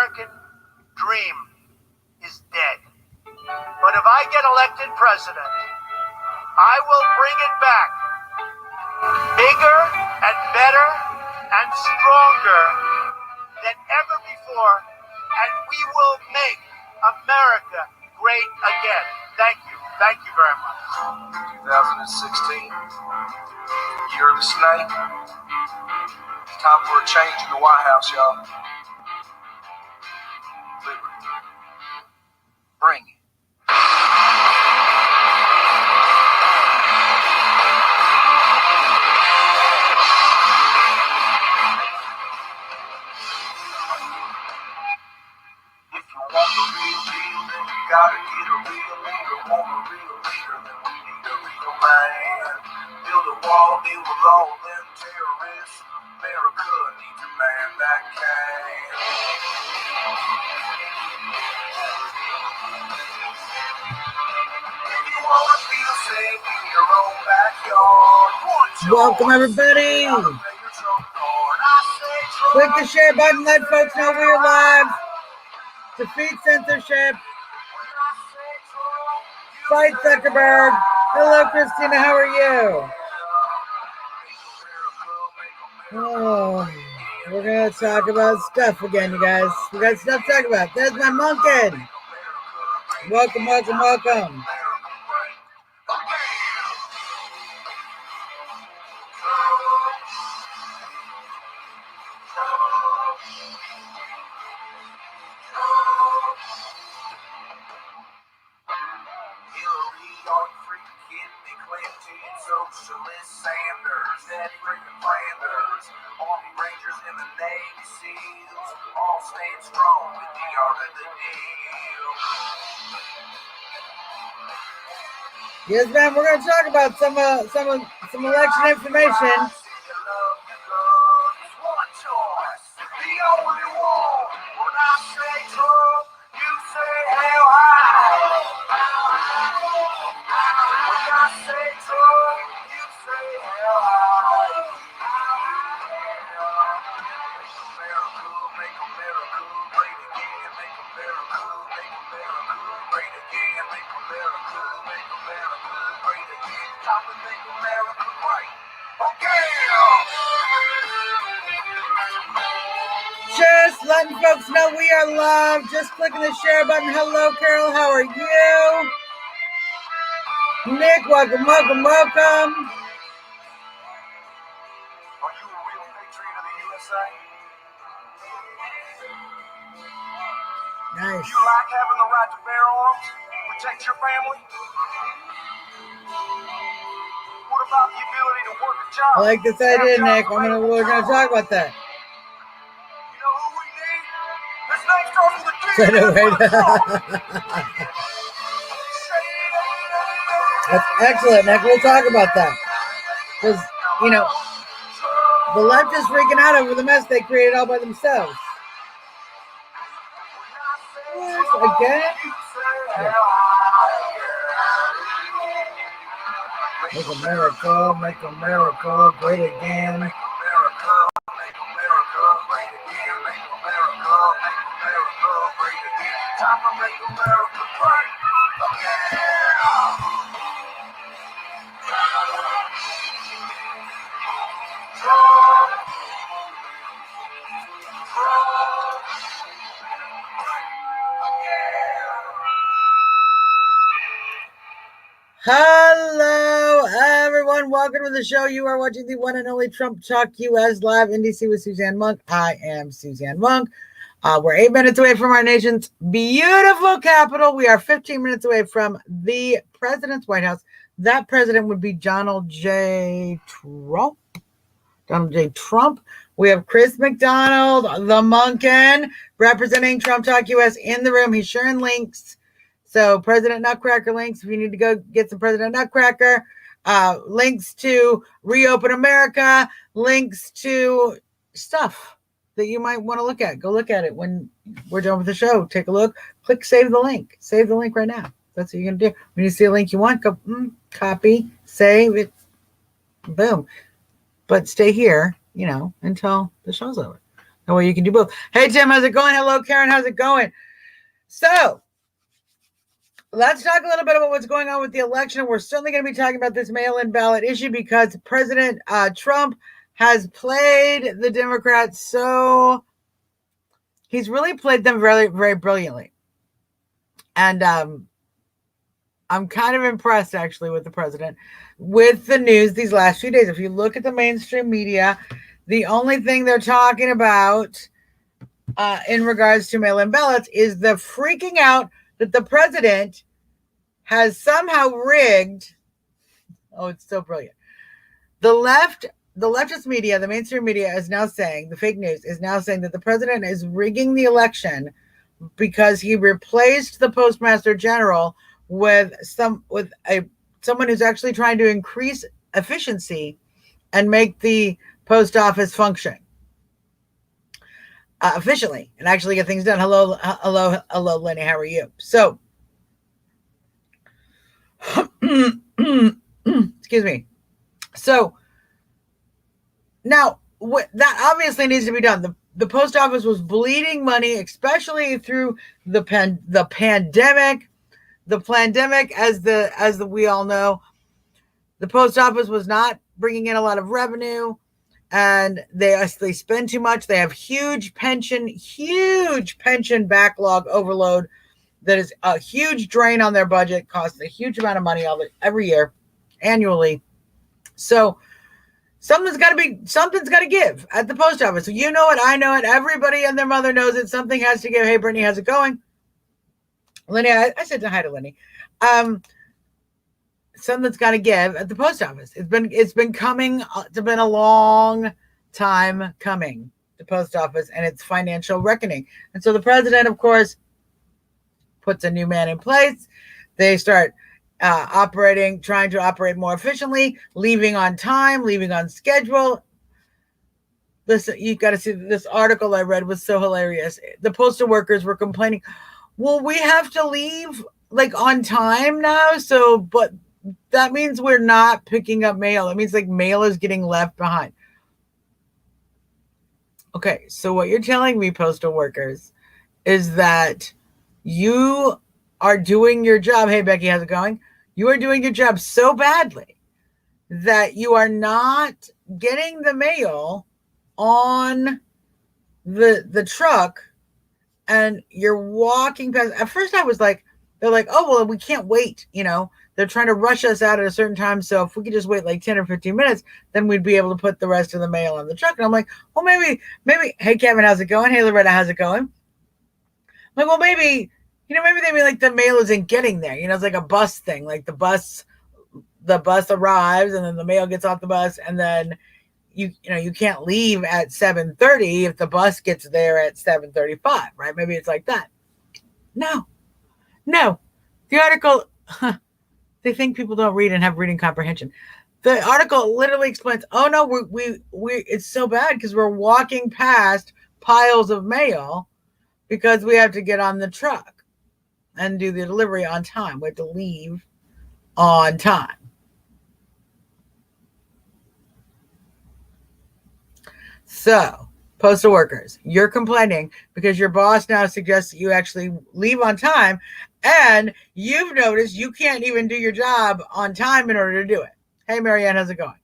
American dream is dead. But if I get elected president, I will bring it back bigger and better and stronger than ever before, and we will make America great again. Thank you. Thank you very much. 2016, year of the snake. Time for a change in the White House, y'all. Liberty. Bring it. If you want the real deal, then you gotta get a real leader. Want a real leader, then we need a real man. Build a wall, deal with all them terrorists. America needs a man that can. If you wanna feel safe in your own backyard, Welcome, everybody. Click the share button. Let folks know we're live. Defeat censorship. Fight Zuckerberg. Hello, Christina. How are you? Oh, we're going to talk about stuff again, you guys. We got stuff to talk about. There's my monkey. Welcome, welcome, welcome. Socialist Sanders, that freaking Flanders, Army Rangers and the Navy SEALs, all stand strong with the art of the deal. Yes, ma'am. We're going to talk about some election information. Just letting folks know we are live. Just clicking the share button. Hello, Carol. How are you? Nick, welcome, welcome, welcome. Are you a real patriot of the USA? Nice. Do you like having the right to bear arms? Protect your family? What about the ability to work a job? I like this idea, Nick. We're gonna talk about that. You know who we need? This name starts with a G. That's excellent, Nick. We'll talk about that. Because, you know, the left is freaking out over the mess they created all by themselves. What? Again? Yeah. Make America great again. Hello, everyone. Welcome to the show. You are watching the one and only Trump Talk US live in DC with Suzzanne Monk. I am Suzzanne Monk. We're 8 minutes away from our nation's beautiful capital. We are 15 minutes away from the president's White House. That president would be Donald J. Trump. Donald J. Trump. We have Chris McDonald, the Monkin, representing Trump Talk US in the room. He's sharing links. So President Nutcracker links, if you need to go get some President Nutcracker, links to Reopen America, links to stuff that you might want to look at. Go look at it when we're done with the show. Take a look. Click save the link. Save the link right now. That's what you're going to do. When you see a link you want, go copy, save it, boom. But stay here, until the show's over. No way you can do both. Hey, Tim, how's it going? Hello, Karen, how's it going? So let's talk a little bit about what's going on with the election. We're certainly going to be talking about this mail-in ballot issue because President Trump has played the Democrats so he's really played them very, very brilliantly. And I'm kind of impressed, actually, with the president, with the news these last few days. If you look at the mainstream media, the only thing they're talking about in regards to mail-in ballots is the freaking out that the president has somehow rigged. Oh, it's so brilliant. The leftist media, the mainstream media is now saying, the fake news is now saying that the president is rigging the election because he replaced the postmaster general with someone who's actually trying to increase efficiency and make the post office function efficiently and actually get things done. Hello, Lenny. How are you? So, excuse me. So now that obviously needs to be done. The post office was bleeding money, especially through the pandemic. The pandemic, as we all know, the post office was not bringing in a lot of revenue, and they spend too much. They have huge pension backlog overload that is a huge drain on their budget, costs a huge amount of money every year, annually. So something's got to give at the post office. So you know it, I know it, everybody and their mother knows it. Something has to give. Hey, Brittany, how's it going? Lenny, I said hi to Lenny. Something's got to give at the post office. It's been coming. It's been a long time coming. The post office and its financial reckoning. And so the president, of course, puts a new man in place. They start trying to operate more efficiently, leaving on time, leaving on schedule. Listen, you got to see this article I read was so hilarious. The postal workers were complaining, well, we have to leave like on time now. So, but that means we're not picking up mail. It means like mail is getting left behind. Okay. So what you're telling me, postal workers, is that you are doing your job. Hey, Becky, how's it going? You are doing your job so badly that you are not getting the mail on the truck, and you're walking past. At first I was like, they're like, oh, well, we can't wait. They're trying to rush us out at a certain time. So if we could just wait like 10 or 15 minutes, then we'd be able to put the rest of the mail on the truck. And I'm like, well, maybe, hey, Kevin, how's it going? Hey, Loretta, how's it going? I'm like, well, maybe they mean like the mail isn't getting there. It's like a bus thing. Like the bus arrives and then the mail gets off the bus, and then you can't leave at 7:30 if the bus gets there at 7:35, right? Maybe it's like that. No. The article, they think people don't read and have reading comprehension. The article literally explains, oh no, we it's so bad because we're walking past piles of mail because we have to get on the truck and do the delivery on time. We have to leave on time. So, postal workers, you're complaining because your boss now suggests that you actually leave on time, and you've noticed you can't even do your job on time in order to do it. Hey, Marianne, how's it going?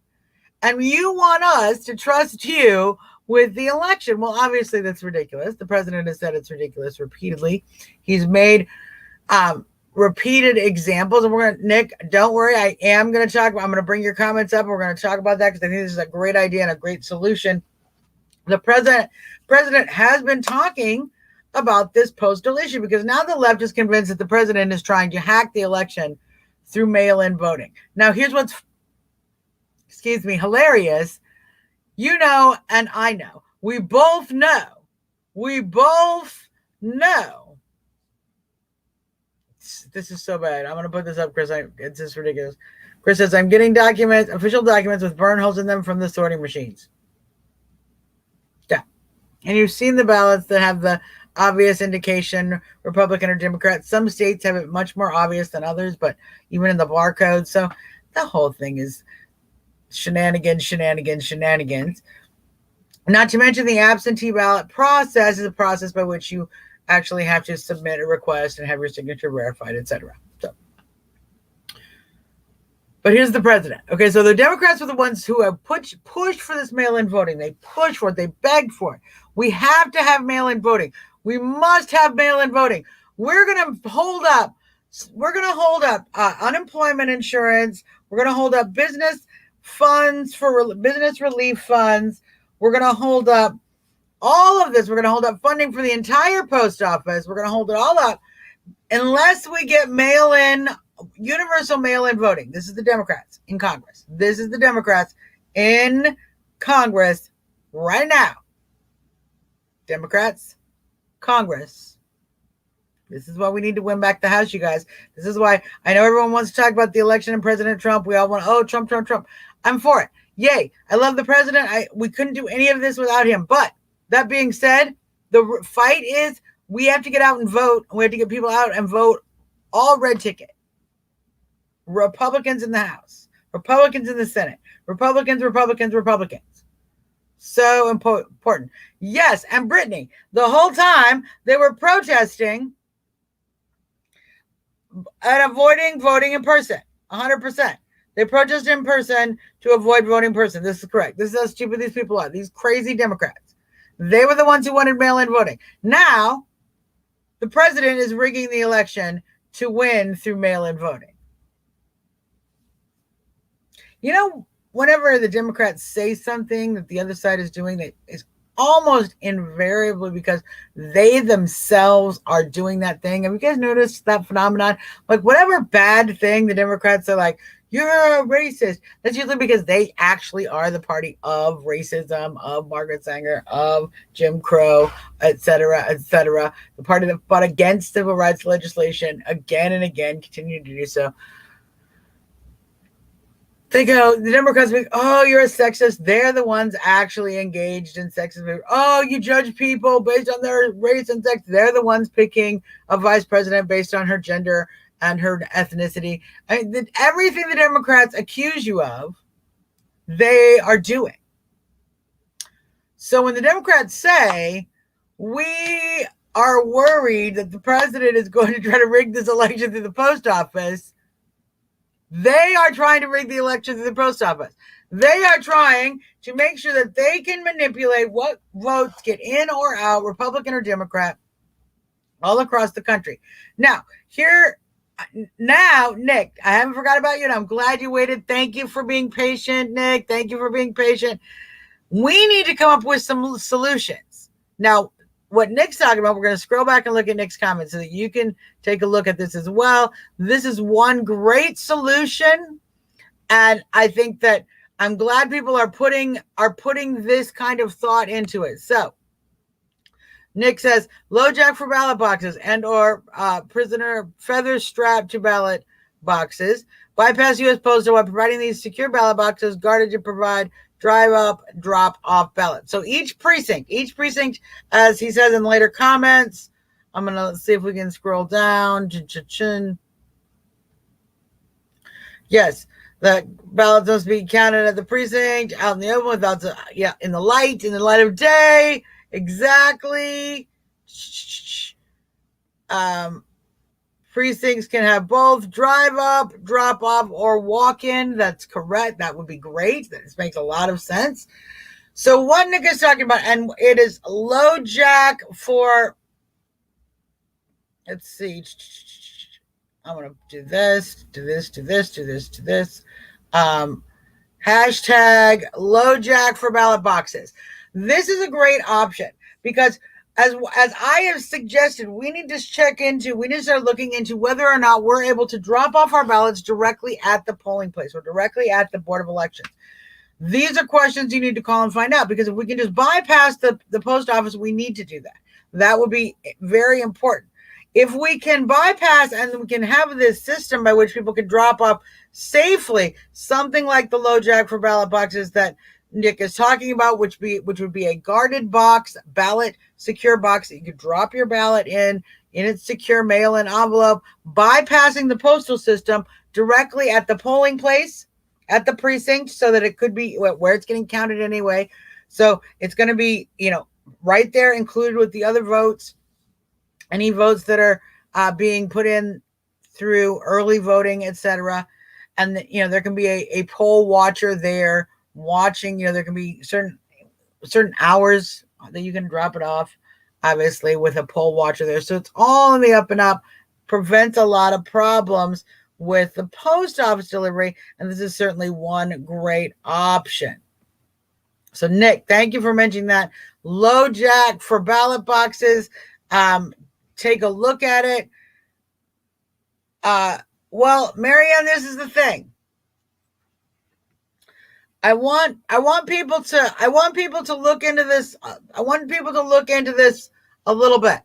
And you want us to trust you with the election. Well, obviously that's ridiculous. The president has said it's ridiculous repeatedly. He's made repeated examples, and Nick, don't worry, I'm going to bring your comments up. We're going to talk about that because I think this is a great idea and a great solution. The president has been talking about this postal issue because now the left is convinced that the president is trying to hack the election through mail-in voting. Now, here's what's, hilarious. And I know. We both know. This is so bad. I'm going to put this up, Chris. It's just ridiculous. Chris says, I'm getting official documents with burn holes in them from the sorting machines. Yeah. And you've seen the ballots that have the obvious indication, Republican or Democrat. Some states have it much more obvious than others, but even in the barcode. So the whole thing is shenanigans. Not to mention the absentee ballot process is a process by which you actually have to submit a request and have your signature verified, etc. So, but here's the president. Okay, so the Democrats are the ones who have pushed for this mail-in voting. They pushed for it. They begged for it. We have to have mail-in voting. We must have mail-in voting. We're going to hold up. We're going to hold up unemployment insurance. We're going to hold up business funds for business relief funds. We're going to hold up all of this. We're going to hold up funding for the entire post office. We're going to hold it all up unless we get mail-in, universal mail-in voting. This is the Democrats in Congress. This is the Democrats in Congress right now. Democrats, Congress. This is why we need to win back the House, you guys. This is why I know everyone wants to talk about the election and President Trump. We all want, Trump, Trump, Trump. I'm for it. Yay. I love the president. We couldn't do any of this without him. But that being said, the fight is we have to get out and vote. We have to get people out and vote all red ticket. Republicans in the House, Republicans in the Senate, Republicans. So important. Yes, and Brittany, the whole time they were protesting and avoiding voting in person, 100%. They protested in person to avoid voting in person. This is correct. This is how stupid these people are. These crazy Democrats. They were the ones who wanted mail-in voting. Now, the president is rigging the election to win through mail-in voting. You know, whenever the Democrats say something that the other side is doing that is almost invariably because they themselves are doing that thing. Have you guys noticed that phenomenon? Like whatever bad thing the Democrats are like, you're a racist. That's usually because they actually are the party of racism, of Margaret Sanger, of Jim Crow, etc., etc. The party that fought against civil rights legislation again and again, continue to do so. They go, the Democrats be, oh, you're a sexist. They're the ones actually engaged in sexism. Oh, you judge people based on their race and sex. They're the ones picking a vice president based on her gender and her ethnicity. I mean, everything the Democrats accuse you of, they are doing. So when the Democrats say, we are worried that the president is going to try to rig this election through the post office, they are trying to rig the election through the post office. They are trying to make sure that they can manipulate what votes get in or out, Republican or Democrat, all across the country. Now, Nick, I haven't forgot about you, and I'm glad you waited. Thank you for being patient, Nick. Thank you for being patient. We need to come up with some solutions. Now, what Nick's talking about, we're going to scroll back and look at Nick's comments so that you can take a look at this as well. This is one great solution, and I think that I'm glad people are putting this kind of thought into it. So, Nick says, LoJack for ballot boxes and or prisoner feathers strapped to ballot boxes. Bypass U.S. Postal while providing these secure ballot boxes guarded to provide drive up, drop off ballots. So each precinct, as he says in later comments, I'm going to see if we can scroll down. Yes, the ballots must be counted at the precinct, out in the open, without in the light of day. Exactly. Precincts can have both drive up, drop off, or walk in. That's correct. That would be great. This makes a lot of sense. So what Nick is talking about, and it is LoJack for, let's see. I'm going to do this. Hashtag LoJack for ballot boxes. This is a great option because as I have suggested, we need to start looking into whether or not we're able to drop off our ballots directly at the polling place or directly at the Board of Elections. These are questions you need to call and find out, because if we can just bypass the post office, we need to do that. That would be very important. If we can bypass and we can have this system by which people can drop off safely, something like the LoJack for ballot boxes that Nick is talking about, which would be a guarded box, ballot secure box that you could drop your ballot in its secure mail-in envelope, bypassing the postal system directly at the polling place, at the precinct, so that it could be where it's getting counted anyway. So it's going to be, right there included with the other votes, any votes that are being put in through early voting, etc. And, there can be a poll watcher there watching. There can be certain hours that you can drop it off, obviously, with a poll watcher there. So it's all in the up and up, prevents a lot of problems with the post office delivery. And this is certainly one great option. So, Nick, thank you for mentioning that. LoJack for ballot boxes. Take a look at it. Well, Marianne, this is the thing. I want people to look into this. I want people to look into this a little bit.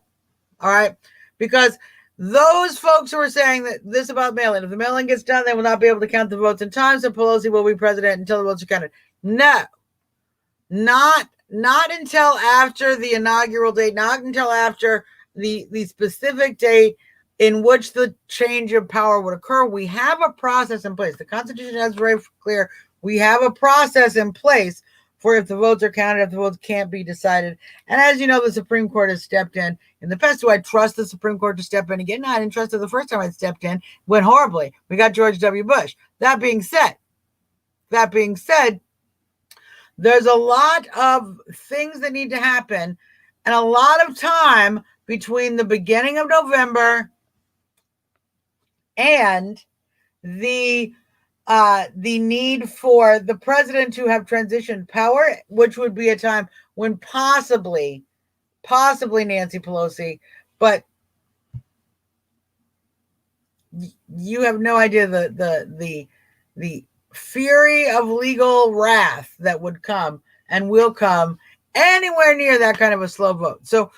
All right. Because those folks who are saying that this about mail-in, if the mail-in gets done, they will not be able to count the votes in time, so Pelosi will be president until the votes are counted. No, not until after the inaugural date, not until after the specific date in which the change of power would occur. We have a process in place. The Constitution is very clear. We have a process in place for if the votes are counted, if the votes can't be decided. And as you know, the Supreme Court has stepped in. In the past, do I trust the Supreme Court to step in again? No, I didn't trust it the first time I stepped in. It went horribly. We got George W. Bush. That being said, there's a lot of things that need to happen and a lot of time between the beginning of November and the need for the president to have transitioned power, which would be a time when possibly Nancy Pelosi, but you have no idea the fury of legal wrath that would come and will come anywhere near that kind of a slow vote. So,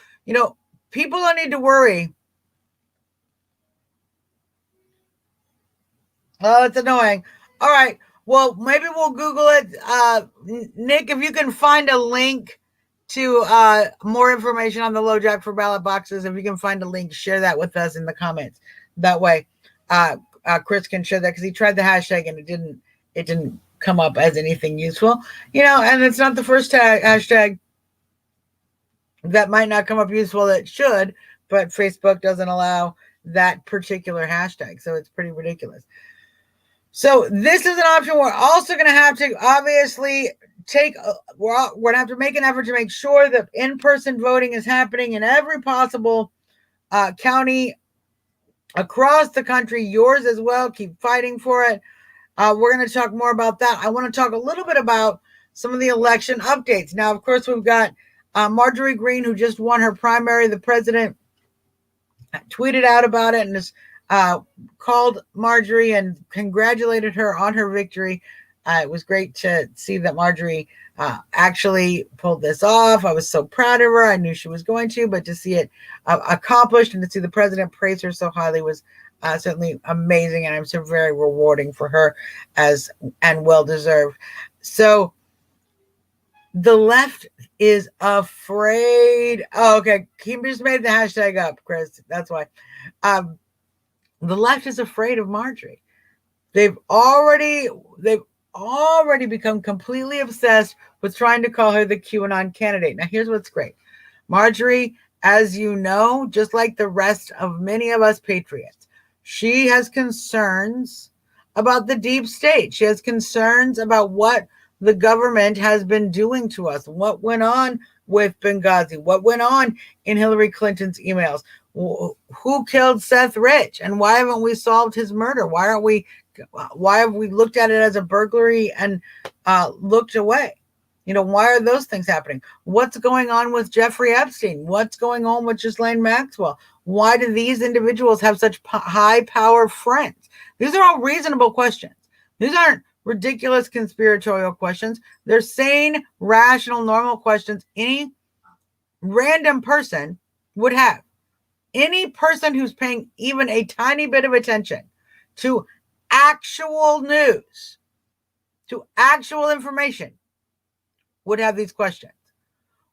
people don't need to worry. Oh, it's annoying. All right. Well, maybe we'll Google it. Nick, if you can find a link to more information on the LoJack for ballot boxes, if you can find a link, share that with us in the comments. That way, Chris can share that because he tried the hashtag and it didn't come up as anything useful. And it's not the first hashtag that might not come up useful that should, but Facebook doesn't allow that particular hashtag. So it's pretty ridiculous. So this is an option. We're also going to have to obviously we're going to have to make an effort to make sure that in-person voting is happening in every possible county across the country, yours as well. Keep fighting for it. We're going to talk more about that. I want to talk a little bit about some of the election updates. Now, of course, we've got Marjorie Greene, who just won her primary. The president tweeted out about it and has called Marjorie and congratulated her on her victory. It was great to see that Marjorie actually pulled this off. I was so proud of her. I knew she was going to, but to see it accomplished and to see the president praise her so highly was certainly amazing, and I'm so very rewarding for her and well deserved. So the left is afraid. Oh, okay. He just made the hashtag up, Chris. That's why. The left is afraid of Marjorie. They've already become completely obsessed with trying to call her the QAnon candidate. Now, here's what's great. Marjorie, as you know, just like the rest of many of us patriots, she has concerns about the deep state. She has concerns about what the government has been doing to us, what went on with Benghazi, what went on in Hillary Clinton's emails, who killed Seth Rich, and why haven't we solved his murder? Why have we looked at it as a burglary and looked away? Why are those things happening? What's going on with Jeffrey Epstein? What's going on with Ghislaine Maxwell? Why do these individuals have such high power friends? These are all reasonable questions. These aren't ridiculous conspiratorial questions. They're sane, rational, normal questions any random person would have. Any person who's paying even a tiny bit of attention to actual news, to actual information, would have these questions.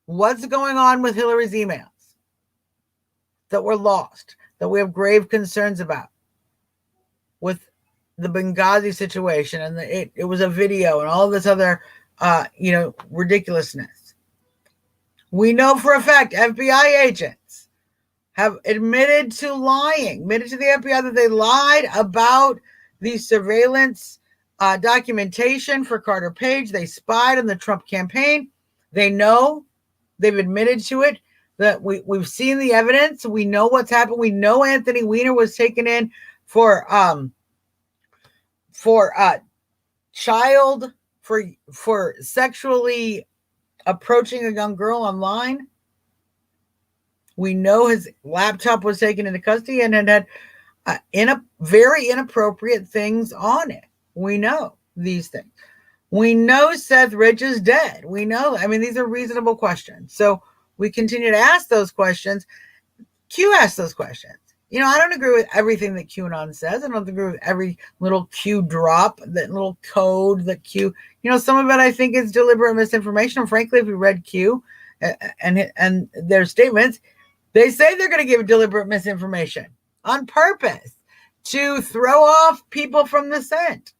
What's going on with Hillary's emails that were lost, that we have grave concerns about? With the Benghazi situation, and it was a video and all this other, ridiculousness. We know for a fact FBI agents have admitted to lying, admitted to the FBI that they lied about the surveillance documentation for Carter Page. They spied on the Trump campaign. They know, they've admitted to it, that we've seen the evidence. We know what's happened. We know Anthony Weiner was taken in for sexually approaching a young girl online. We know his laptop was taken into custody and had very inappropriate things on it. We know these things. We know Seth Rich is dead. We know, I mean, these are reasonable questions. So we continue to ask those questions. Q asks those questions. You know, I don't agree with everything that QAnon says. I don't agree with every little Q drop, that little code that Q, you know, some of it I think is deliberate misinformation. And frankly, if we read Q and their statements, they say they're going to give deliberate misinformation on purpose to throw off people from the scent.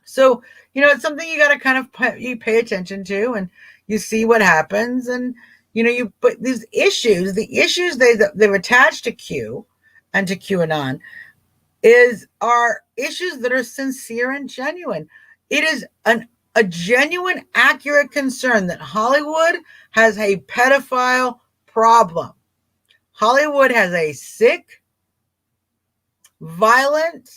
So, you know, it's something you got to kind of you pay attention to, and you see what happens. And, you know, but these issues, the issues they've attached to Q and to QAnon are issues that are sincere and genuine. It is a genuine, accurate concern that Hollywood has a pedophile problem. Hollywood has a sick, violent,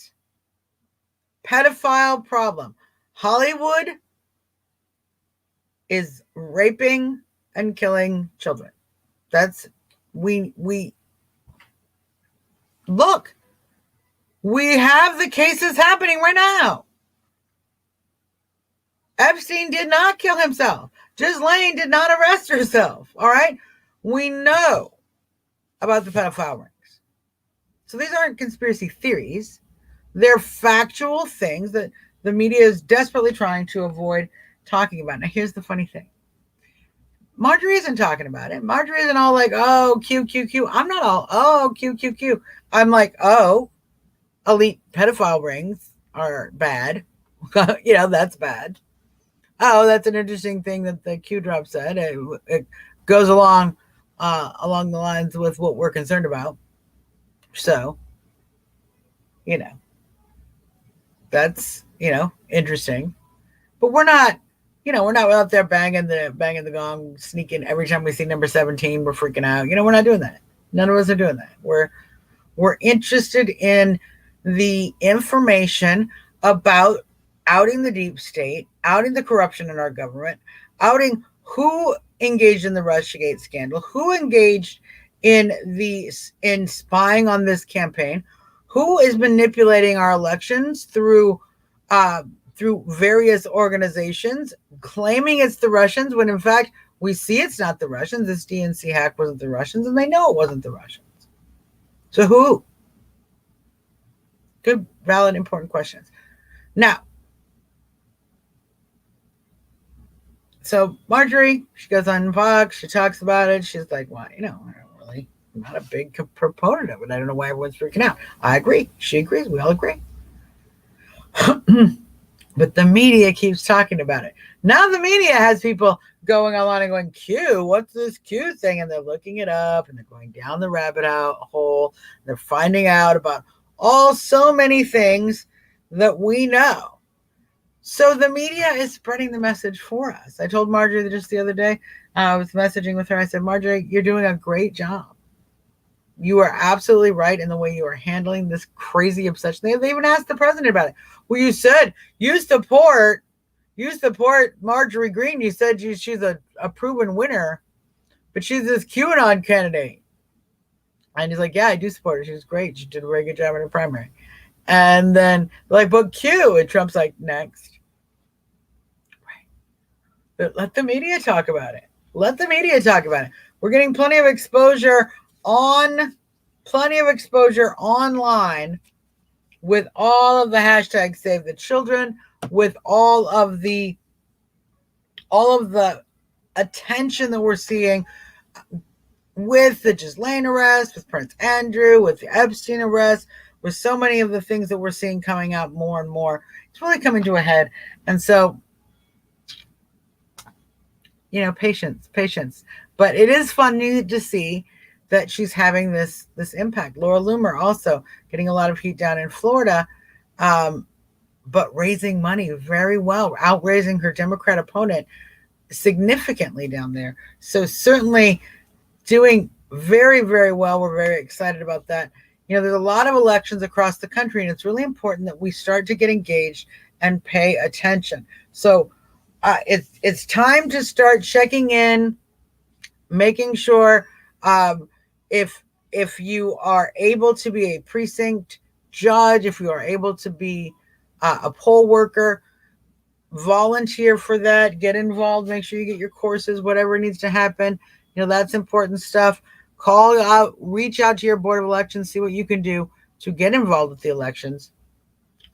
pedophile problem. Hollywood is raping and killing children. We look, we have the cases happening right now. Epstein did not kill himself. Ghislaine did not arrest herself. All right. We know about the pedophile rings. So these aren't conspiracy theories. They're factual things that the media is desperately trying to avoid talking about. Now, here's the funny thing. Marjorie isn't talking about it. Marjorie isn't all like, oh, Q, Q, Q. I'm not all, oh, Q, Q, Q. I'm like, oh, elite pedophile rings are bad. You know, that's bad. Oh, that's an interesting thing that the Q drop said. It goes along the lines with what we're concerned about. So, you know, that's, you know, interesting. But we're not out there banging the gong, sneaking every time we see number 17, we're freaking out. You know, we're not doing that. None of us are doing that. We're interested in the information about outing the deep state, outing the corruption in our government, outing who engaged in the Russiagate scandal, who engaged in spying on this campaign, who is manipulating our elections through various organizations, claiming it's the Russians, when in fact we see it's not the Russians. This DNC hack wasn't the Russians, and they know it wasn't the Russians. So who? Good, valid, important questions. Now, so Marjorie, she goes on Fox, she talks about it. She's like, well, you know, I'm not a big proponent of it. I don't know why everyone's freaking out. I agree. She agrees. We all agree. But the media keeps talking about it. Now the media has people going online and going, Q, what's this Q thing? And they're looking it up, and they're going down the rabbit hole. They're finding out about so many things that we know. So the media is spreading the message for us. I told Marjorie just the other day, I was messaging with her. I said, Marjorie, you're doing a great job. You are absolutely right in the way you are handling this crazy obsession. They even asked the president about it. Well, you said you support Marjorie Greene. You said she's a proven winner, but she's this QAnon candidate. And he's like, yeah, I do support her. She's great. She did a very good job in her primary. And then like, but Q, and Trump's like, next. Right. But let the media talk about it. Let the media talk about it. We're getting plenty of exposure online with all of the hashtags Save the Children, with all of the attention that we're seeing with the Ghislaine arrest, with Prince Andrew, with the Epstein arrest, with so many of the things that we're seeing coming out more and more. It's really coming to a head. And so patience. But it is funny to see that she's having this impact. Laura Loomer also getting a lot of heat down in Florida, but raising money very well, outraising her Democrat opponent significantly down there. So certainly doing very, very well. We're very excited about that. There's a lot of elections across the country, and it's really important that we start to get engaged and pay attention. So it's time to start checking in, making sure if you are able to be a precinct judge, if you are able to be a poll worker, volunteer for that, get involved, make sure you get your courses, whatever needs to happen. That's important stuff. Call out, reach out to your board of elections, see what you can do to get involved with the elections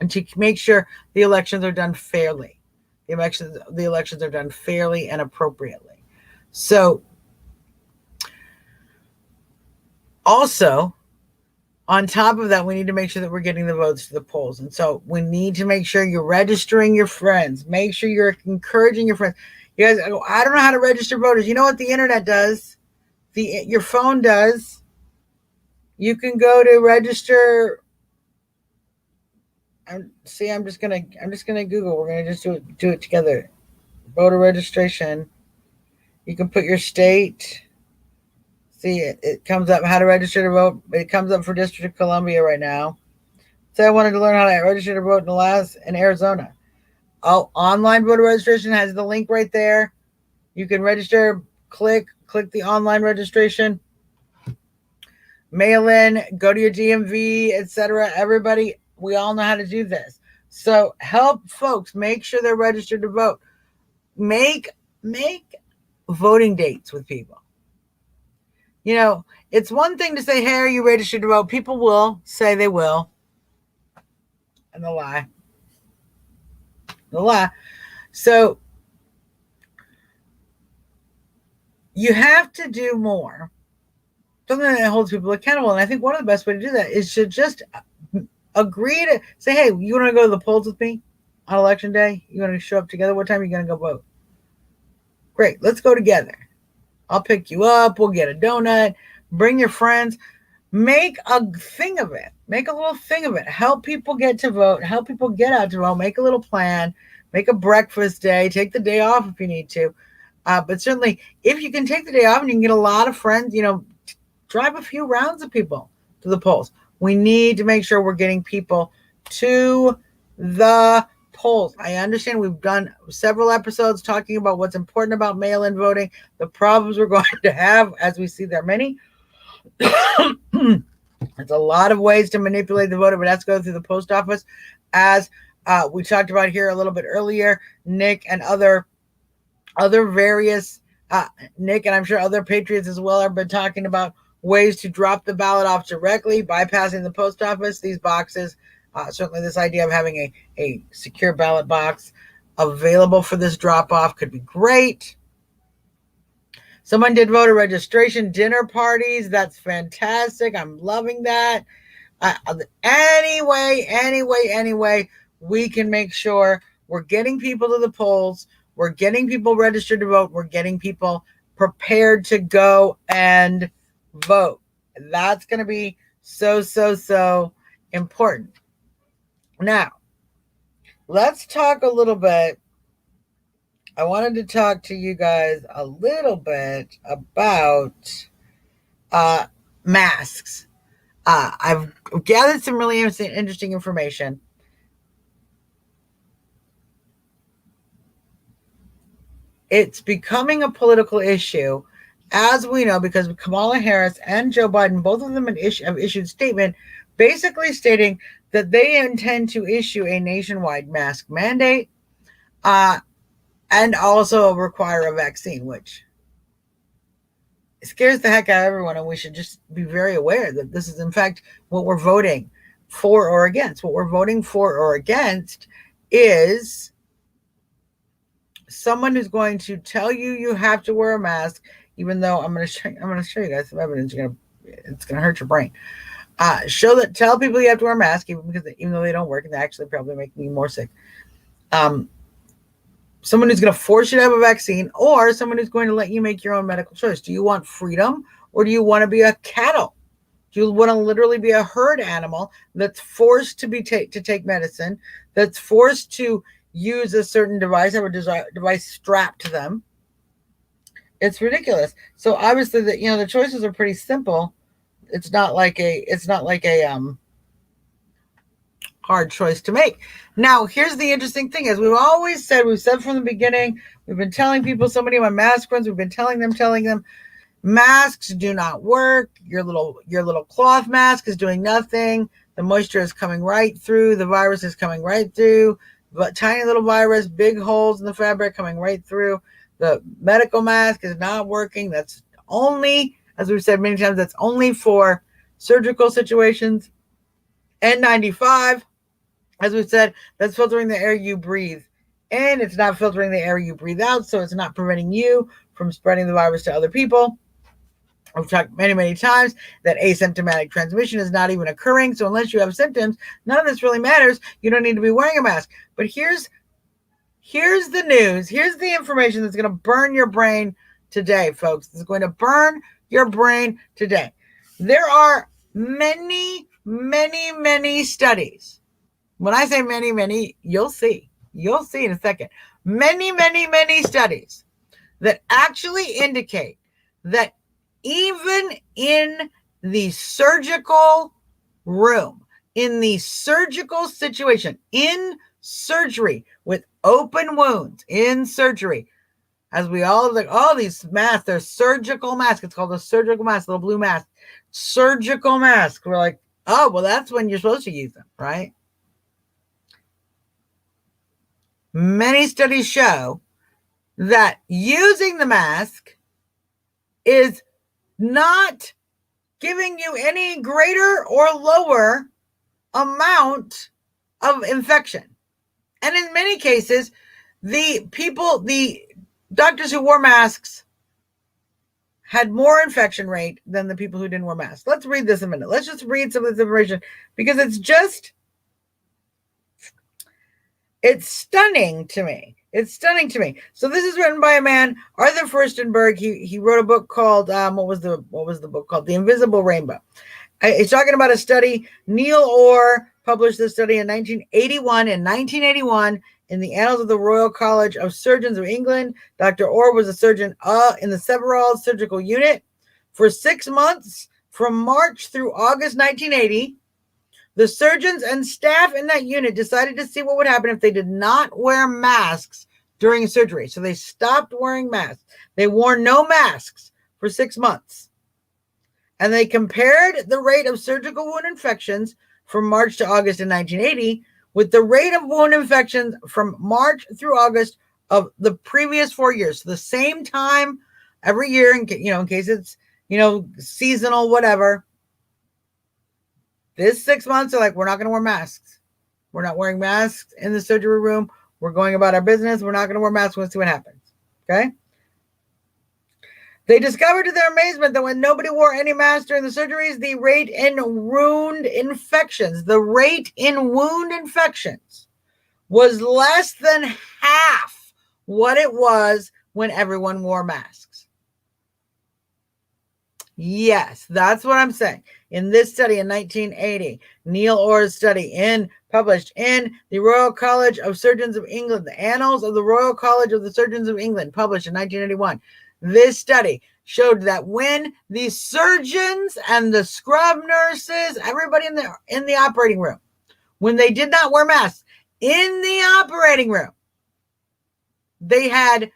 and to make sure the elections are done fairly. The elections are done fairly and appropriately. So also, on top of that, we need to make sure that we're getting the votes to the polls. And so we need to make sure you're registering your friends. Make sure you're encouraging your friends. You guys, I don't know how to register voters. You know what the internet does? Your phone does. You can go to register. I'm just gonna Google. We're gonna just do it together. Voter registration. You can put your state. See, it comes up how to register to vote. It comes up for District of Columbia right now. So I wanted to learn how to register to vote in Arizona. Oh, online voter registration has the link right there. You can register. Click the online registration. Mail in. Go to your DMV, etc. Everybody, we all know how to do this. So help folks make sure they're registered to vote. Make voting dates with people. It's one thing to say, hey, are you registered to vote? People will say they will. And they'll lie. So you have to do more. Something that holds people accountable. And I think one of the best ways to do that is to just agree to say, hey, you want to go to the polls with me on election day? You want to show up together? What time are you going to go vote? Great. Let's go together. I'll pick you up. We'll get a donut. Bring your friends. Make a thing of it. Make a little thing of it. Help people get to vote. Help people get out to vote. Make a little plan. Make a breakfast day. Take the day off if you need to. But certainly, if you can take the day off and you can get a lot of friends, drive a few rounds of people to the polls. We need to make sure we're getting people to the polls. I understand we've done several episodes talking about what's important about mail-in voting, the problems we're going to have as we see there are many. There's a lot of ways to manipulate the voter, but that's go through the post office. As we talked about here a little bit earlier, Nick and other various, Nick and I'm sure other patriots as well have been talking about ways to drop the ballot off directly, bypassing the post office, these boxes. Certainly this idea of having a secure ballot box available for this drop-off could be great. Someone did voter registration dinner parties. That's fantastic. I'm loving that. Anyway, we can make sure we're getting people to the polls. We're getting people registered to vote. We're getting people prepared to go and vote. That's going to be so important. Now, let's talk a little bit. I wanted to talk to you guys a little bit about masks. I've gathered some really interesting information. It's becoming a political issue, as we know, because Kamala Harris and Joe Biden, both of them have issued a statement basically stating that they intend to issue a nationwide mask mandate and also require a vaccine, which scares the heck out of everyone. And we should just be very aware that this is, in fact, what we're voting for or against. What we're voting for or against is someone who's going to tell you have to wear a mask, even though I'm going to show you guys some evidence. It's going to hurt your brain. Tell people you have to wear a mask, even though they don't work, and they actually probably make me more sick. someone who's going to force you to have a vaccine, or someone who's going to let you make your own medical choice. Do you want freedom, or do you want to be a cattle? Do you want to literally be a herd animal that's forced to take medicine, that's forced to use a certain device, have a device strapped to them? It's ridiculous. So obviously the choices are pretty simple. It's not like a hard choice to make. Now, here's the interesting thing: as we've said from the beginning, we've been telling people, so many of my mask friends, we've been telling them, masks do not work. Your little cloth mask is doing nothing. The moisture is coming right through. The virus is coming right through. But tiny little virus, big holes in the fabric coming right through. The medical mask is not working. That's only, as we've said many times, that's only for surgical situations. N95, as we've said, that's filtering the air you breathe in. It's not filtering the air you breathe out, so it's not preventing you from spreading the virus to other people. I've talked many, many times that asymptomatic transmission is not even occurring. So unless you have symptoms, none of this really matters. You don't need to be wearing a mask. But here's the news. Here's the information that's going to burn your brain today, folks. It's going to burn your brain today. There are many, many, many studies. When I say many, many, you'll see. You'll see in a second. Many, many, many studies that actually indicate that even in the surgical room, in the surgical situation, in surgery with open wounds, in surgery, as we all like, all these masks, they're surgical masks. It's called a surgical mask, little blue mask. Surgical mask. We're like, oh, well, that's when you're supposed to use them, right? Many studies show that using the mask is not giving you any greater or lower amount of infection. And in many cases, the doctors who wore masks had more infection rate than the people who didn't wear masks. Let's read this a minute. Let's just read some of this information because it's stunning to me. It's stunning to me. So this is written by a man, Arthur Furstenberg. He wrote a book called what was the book called? The Invisible Rainbow. It's talking about a study. Neil Orr published this study in 1981. In 1981, in the Annals of the Royal College of Surgeons of England, Dr. Orr was a surgeon in the Severall Surgical Unit for 6 months, from March through August 1980. The surgeons and staff in that unit decided to see what would happen if they did not wear masks during surgery. So they stopped wearing masks. They wore no masks for 6 months. And they compared the rate of surgical wound infections from March to August in 1980 with the rate of wound infections from March through August of the previous 4 years. So the same time every year, in case it's, seasonal, whatever. This 6 months are like, we're not going to wear masks. We're not wearing masks in the surgery room. We're going about our business. We're not going to wear masks. We'll see what happens. Okay? They discovered to their amazement that when nobody wore any masks during the surgeries, the rate in wound infections was less than half what it was when everyone wore masks. Yes, that's what I'm saying. In this study in 1980, Neil Orr's study published in the Royal College of Surgeons of England, the Annals of the Royal College of the Surgeons of England, published in 1981. This study showed that when the surgeons and the scrub nurses, everybody in the operating room, when they did not wear masks in the operating room, they had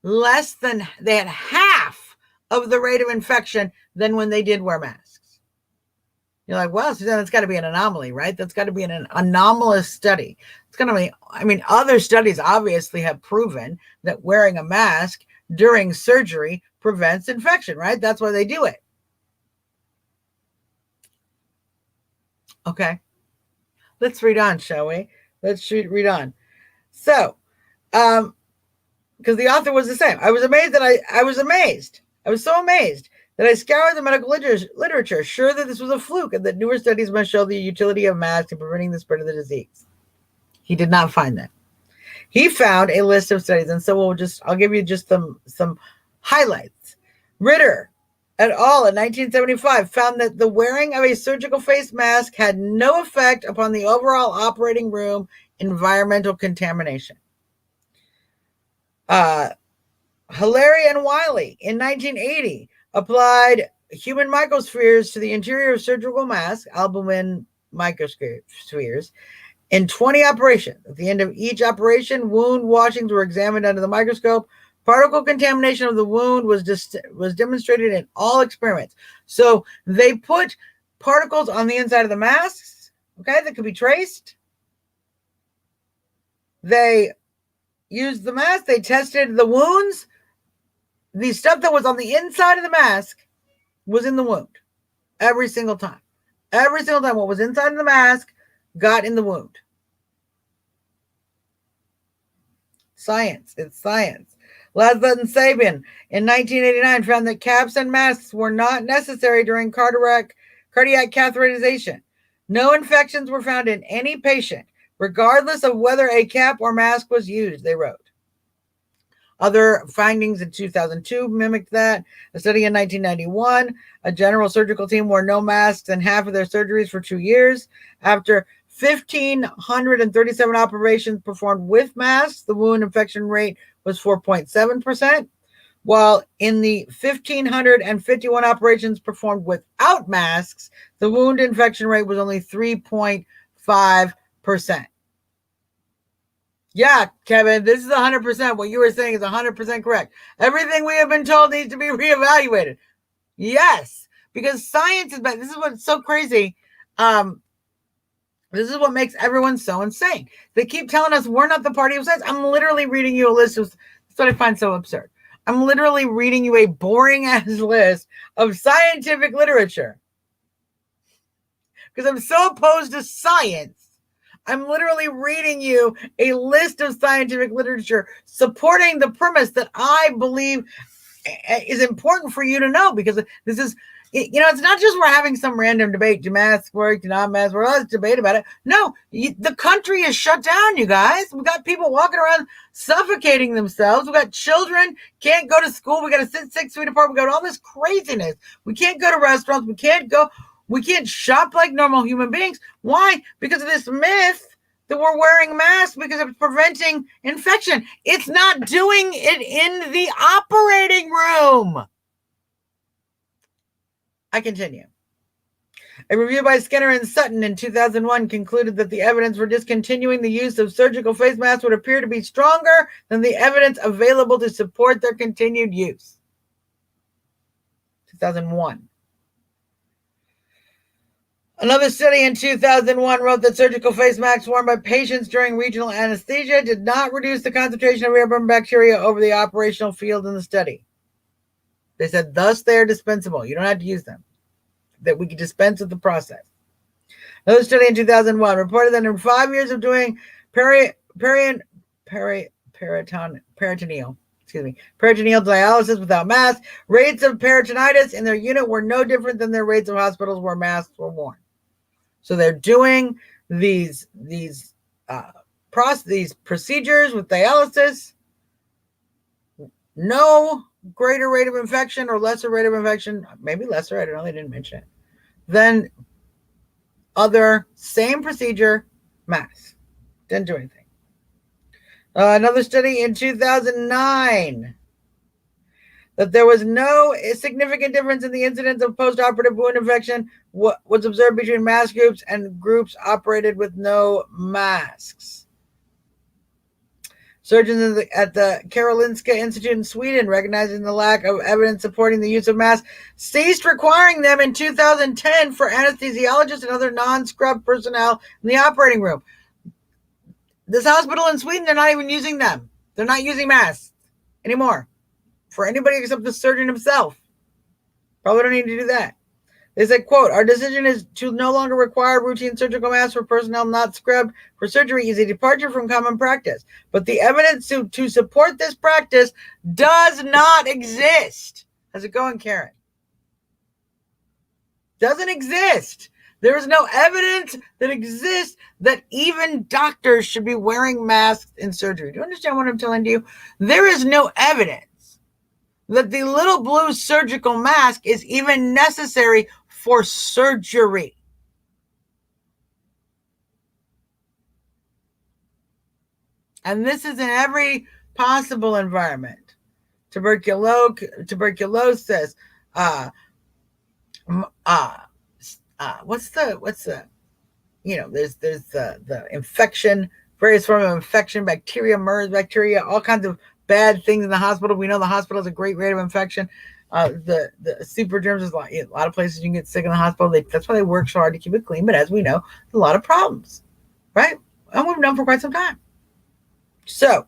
half of the rate of infection than when they did wear masks. You're like, well, Suzzanne, that's got to be an anomaly, right? That's got to be an anomalous study. It's going to be, other studies obviously have proven that wearing a mask during surgery prevents infection, right? That's why they do it. Okay. Let's read on, shall we? Let's read on. So, because the author was the same. I was so amazed that I scoured the medical literature, sure that this was a fluke and that newer studies must show the utility of masks in preventing the spread of the disease. He did not find that. He found a list of studies, and so I'll give you just some highlights. Ritter et al. In 1975 found that the wearing of a surgical face mask had no effect upon the overall operating room environmental contamination. Hilary and Wiley in 1980 applied human microspheres to the interior of surgical masks, albumin microspheres, in 20 operations. At the end of each operation, wound washings were examined under the microscope. Particle contamination of the wound was demonstrated in all experiments. So they put particles on the inside of the masks, okay, that could be traced. They used the mask. They tested the wounds. The stuff that was on the inside of the mask was in the wound every single time. Every single time what was inside of the mask got in the wound. Science. It's science. Laszlo and Sabin in 1989 found that caps and masks were not necessary during cardiac catheterization. No infections were found in any patient, regardless of whether a cap or mask was used, they wrote. Other findings in 2002 mimicked that. A study in 1991, a general surgical team wore no masks in half of their surgeries for 2 years. After 1,537 operations performed with masks, the wound infection rate was 4.7%, while in the 1,551 operations performed without masks, the wound infection rate was only 3.5%. Yeah, Kevin, this is 100%. What you were saying is 100% correct. Everything we have been told needs to be reevaluated. Yes, because science is bad. This is what's so crazy. This is what makes everyone so insane. They keep telling us we're not the party of science. I'm literally reading you a list of, that's what I find so absurd. I'm literally reading you a boring ass list of scientific literature. Because I'm so opposed to science. I'm literally reading you a list of scientific literature supporting the premise that I believe is important for you to know, because this is, it's not just we're having some random debate. Do masks work? Do not masks work? Let's debate about it. No, the country is shut down, you guys. We got people walking around suffocating themselves. We got children can't go to school. We got to sit 6 feet apart. We got all this craziness. We can't go to restaurants. We can't shop like normal human beings. Why? Because of this myth that we're wearing masks because it's preventing infection. It's not doing it in the operating room. I continue. A review by Skinner and Sutton in 2001 concluded that the evidence for discontinuing the use of surgical face masks would appear to be stronger than the evidence available to support their continued use. 2001. Another study in 2001 wrote that surgical face masks worn by patients during regional anesthesia did not reduce the concentration of airborne bacteria over the operational field in the study. They said, thus they are dispensable. You don't have to use them. That we can dispense with the process. Another study in 2001 reported that in 5 years of doing peritoneal dialysis without masks, rates of peritonitis in their unit were no different than their rates of hospitals where masks were worn. So they're doing these procedures with dialysis. No greater rate of infection or lesser rate of infection, maybe lesser, I don't know, they didn't mention it, than other same procedure masks. Didn't do anything. Another study in 2009 that there was no significant difference in the incidence of postoperative wound infection was observed between mask groups and groups operated with no masks. Surgeons at the Karolinska Institute in Sweden, recognizing the lack of evidence supporting the use of masks, ceased requiring them in 2010 for anesthesiologists and other non-scrub personnel in the operating room. This hospital in Sweden, they're not even using them. They're not using masks anymore for anybody except the surgeon himself. Probably don't need to do that. They said, quote, our decision is to no longer require routine surgical masks for personnel not scrubbed for surgery is a departure from common practice. But the evidence to support this practice does not exist. How's it going, Karen? Doesn't exist. There is no evidence that exists that even doctors should be wearing masks in surgery. Do you understand what I'm telling you? There is no evidence that the little blue surgical mask is even necessary for surgery. And this is in every possible environment. Tuberculosis, what's the there's the infection, various forms of infection, bacteria, MERS bacteria, all kinds of bad things in the hospital. We know the hospital has a great rate of infection. The super germs is a lot of places you can get sick in the hospital. That's why they work so hard to keep it clean. But as we know, there's a lot of problems, right? And we've known for quite some time. So,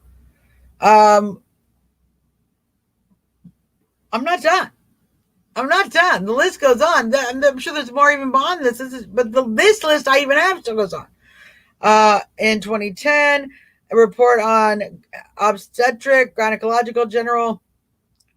I'm not done. I'm not done. The list goes on. I'm sure there's more even beyond this. This list I even have still goes on. In 2010, a report on obstetric, gynecological, general,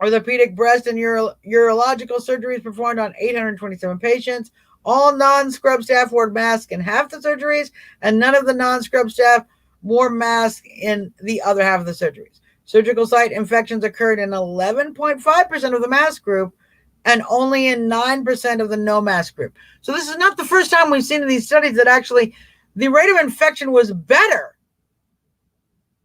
orthopedic, breast, and urological surgeries performed on 827 patients. All non-scrub staff wore masks in half the surgeries, and none of the non-scrub staff wore masks in the other half of the surgeries. Surgical site infections occurred in 11.5% of the mask group and only in 9% of the no mask group. So this is not the first time we've seen in these studies that actually the rate of infection was better,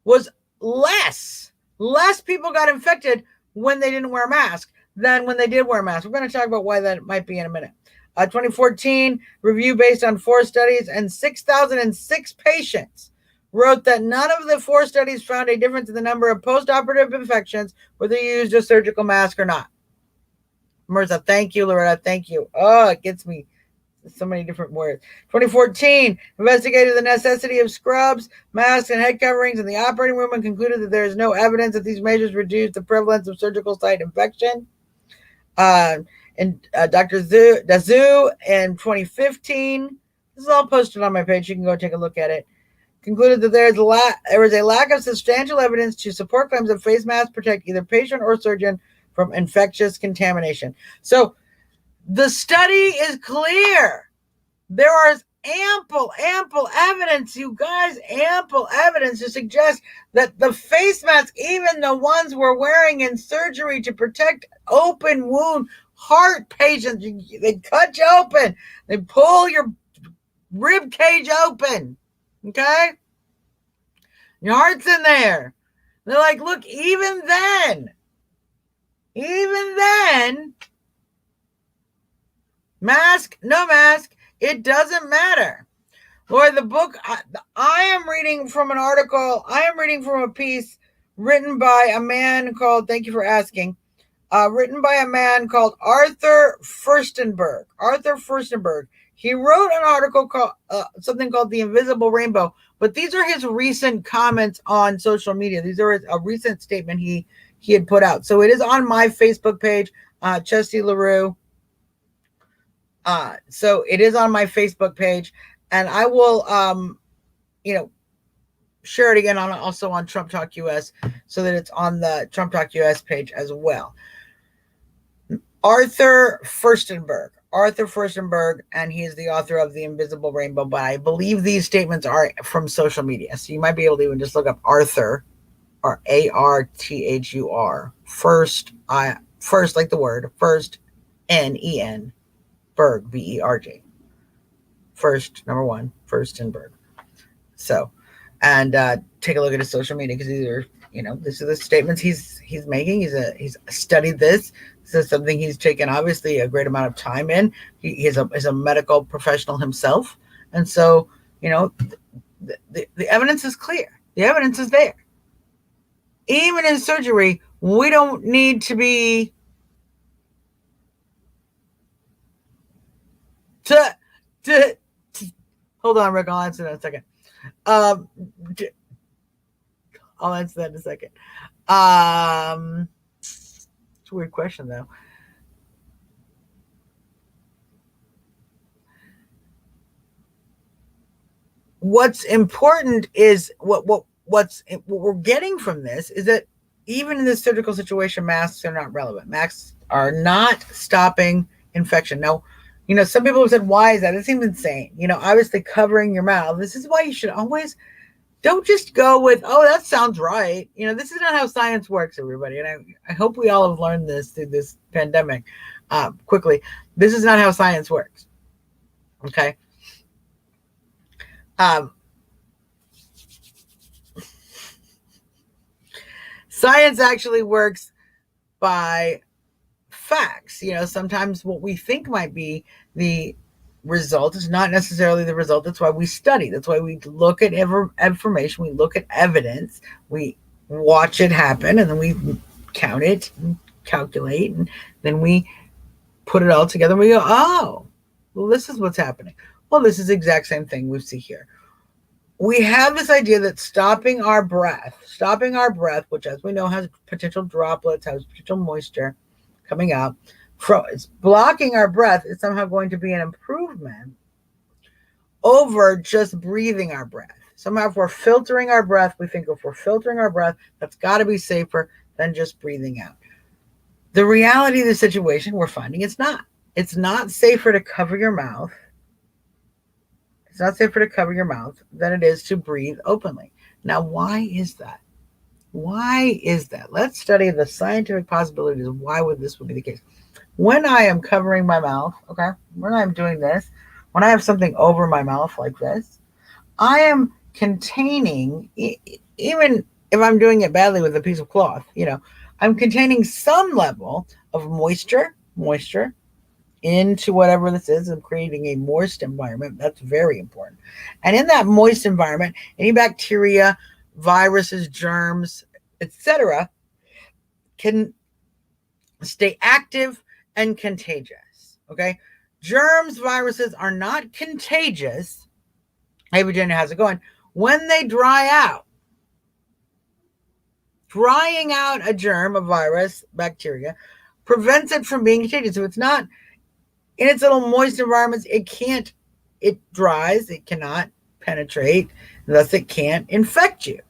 was less. Less people got infected when they didn't wear a mask than when they did wear a mask. We're going to talk about why that might be in a minute. 2014 review based on 4 studies and 6,006 patients wrote that none of the 4 studies found a difference in the number of post-operative infections, whether you used a surgical mask or not. Mirza, thank you. Loretta, thank you. Oh, it gets me so many different words. 2014 investigated the necessity of scrubs, masks, and head coverings in the operating room and concluded that there is no evidence that these measures reduce the prevalence of surgical site infection. And Dr. Dazou in 2015, this is all posted on my page. You can go take a look at it. Concluded that there was a lack of substantial evidence to support claims that face masks protect either patient or surgeon from infectious contamination. So the study is clear. There is ample evidence, you guys, ample evidence to suggest that the face mask, even the ones we're wearing in surgery to protect open wound heart patients, they cut you open, they pull your rib cage open, okay? Your heart's in there. They're like, look, even then, mask, no mask, it doesn't matter. Lord, the book, I am reading from an article, I am reading from a piece written by a man called, thank you for asking, written by a man called Arthur Furstenberg. Arthur Furstenberg. He wrote an article called something called The Invisible Rainbow, but these are his recent comments on social media. These are a recent statement he had put out. So it is on my Facebook page, Chesty LaRue. So it is on my Facebook page, and I will, share it again also on Trump Talk US so that it's on the Trump Talk US page as well. Arthur Furstenberg, and he is the author of The Invisible Rainbow, but I believe these statements are from social media. So you might be able to even just look up Arthur, or Arthur, first like the word, first, Nen, Berg, Berg. First, number 1, Furstenberg. So, and take a look at his social media, because these are, these are the statements he's making. He's studied this. This is something he's taken obviously a great amount of time in. He's a medical professional himself, and so the evidence is clear. The evidence is there. Even in surgery, we don't need to be to hold on, Rick. I'll answer that in a second. I'll answer that in a second. It's a weird question, though. What's important is what we're getting from this is that even in this surgical situation, masks are not relevant. Masks are not stopping infection. Now, Some people have said, why is that? It seems insane. Obviously covering your mouth. This is why you should always don't just go with, oh, that sounds right. This is not how science works, everybody. And I hope we all have learned this through this pandemic quickly. This is not how science works. Okay. Science actually works by facts. Sometimes what we think might be the result is not necessarily the result. That's why we study. That's why we look at information. We look at evidence. We watch it happen, and then we count it and calculate, and then we put it all together. And we go, oh, well, this is what's happening. Well, this is the exact same thing we see here. We have this idea that stopping our breath, which as we know has potential droplets, has potential moisture coming out, it's blocking our breath, is somehow going to be an improvement over just breathing our breath. Somehow if we're filtering our breath, we think if we're filtering our breath, that's got to be safer than just breathing out. The reality of the situation, we're finding it's not. It's not safer to cover your mouth. It's not safer to cover your mouth than it is to breathe openly. Now, why is that? Why is that? Let's study the scientific possibilities of why this would be the case. When I am covering my mouth, okay, when I'm doing this, when I have something over my mouth like this, I am containing, even if I'm doing it badly with a piece of cloth, I'm containing some level of moisture into whatever this is, and creating a moist environment. That's very important. And in that moist environment, any bacteria, viruses, germs, etc., can stay active and contagious. Okay, germs, viruses are not contagious. Hey, Virginia, how's it going? When they dry out, drying out a germ, a virus, bacteria, prevents it from being contagious. So it's not in its little moist environments. It dries, it cannot penetrate, thus it can't infect you.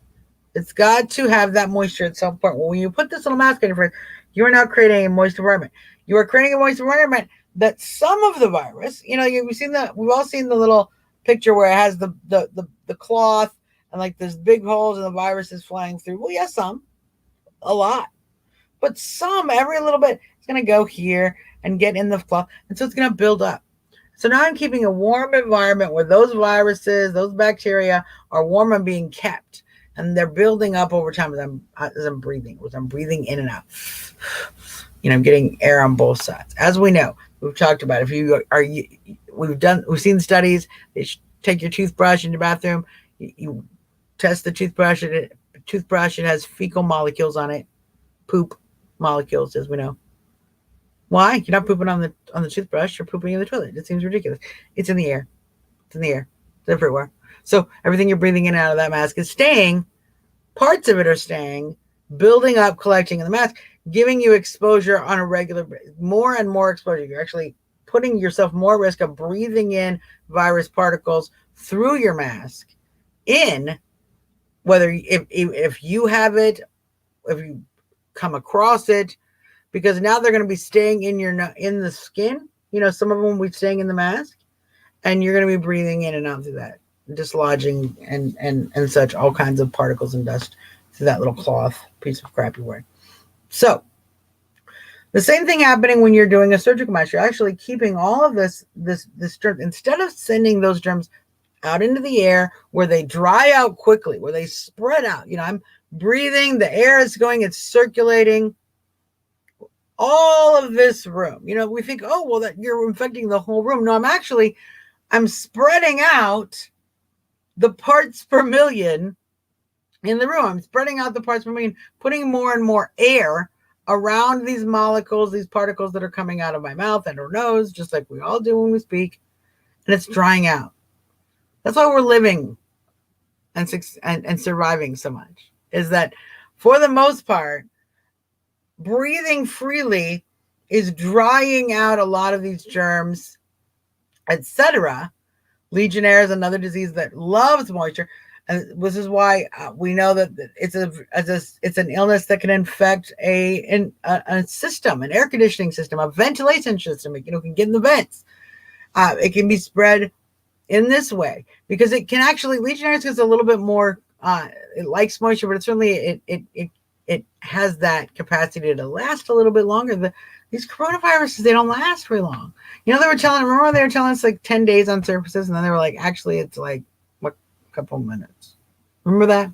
It's got to have that moisture at some point. Well, when you put this little mask on your face, you are now creating a moist environment. You are creating a moist environment that some of the virus, we've all seen the little picture where it has the cloth and like there's big holes and the virus is flying through. Well, yes, a lot. But some, every little bit, it's going to go here and get in the cloth. And so it's going to build up. So now I'm keeping a warm environment where those viruses, those bacteria are warm and being kept. And they're building up over time as I'm breathing in and out. I'm getting air on both sides. As we know, we've talked about, we've seen studies. They take your toothbrush in your bathroom. You test the toothbrush. It has fecal molecules on it, poop molecules, as we know. Why? You're not pooping on the toothbrush. You're pooping in the toilet. It seems ridiculous. It's in the air. It's everywhere. So everything you're breathing in and out of that mask is staying. Parts of it are staying, building up, collecting in the mask, giving you exposure on a regular basis, more and more exposure. You're actually putting yourself more at risk of breathing in virus particles through your mask in, whether if you have it, if you come across it, because now they're going to be staying in the skin. Some of them will be staying in the mask, and you're going to be breathing in and out through that, dislodging and such, all kinds of particles and dust through that little cloth piece of crap you're wearing. So the same thing happening when you're doing a surgical mask. You're actually keeping all of this germ, instead of sending those germs out into the air where they dry out quickly, where they spread out. I'm breathing, the air is going, it's circulating all of this room. We think, oh, well, that you're infecting the whole room. No, I'm spreading out the parts per million in the room. I'm spreading out the parts per million, putting more and more air around these molecules, these particles that are coming out of my mouth and or nose, just like we all do when we speak, and it's drying out. That's why we're living and surviving so much, is that for the most part, breathing freely is drying out a lot of these germs, etc. Legionnaire is another disease that loves moisture, and this is why we know that it's an illness that can infect a system, an air conditioning system, a ventilation system. It can get in the vents. It can be spread in this way because it can actually, Legionnaires is a little bit more, it likes moisture, but it certainly, it has that capacity to last a little bit longer. These coronaviruses, they don't last very long. They were telling us like 10 days on surfaces, and then they were like, actually, it's like a couple minutes. Remember that?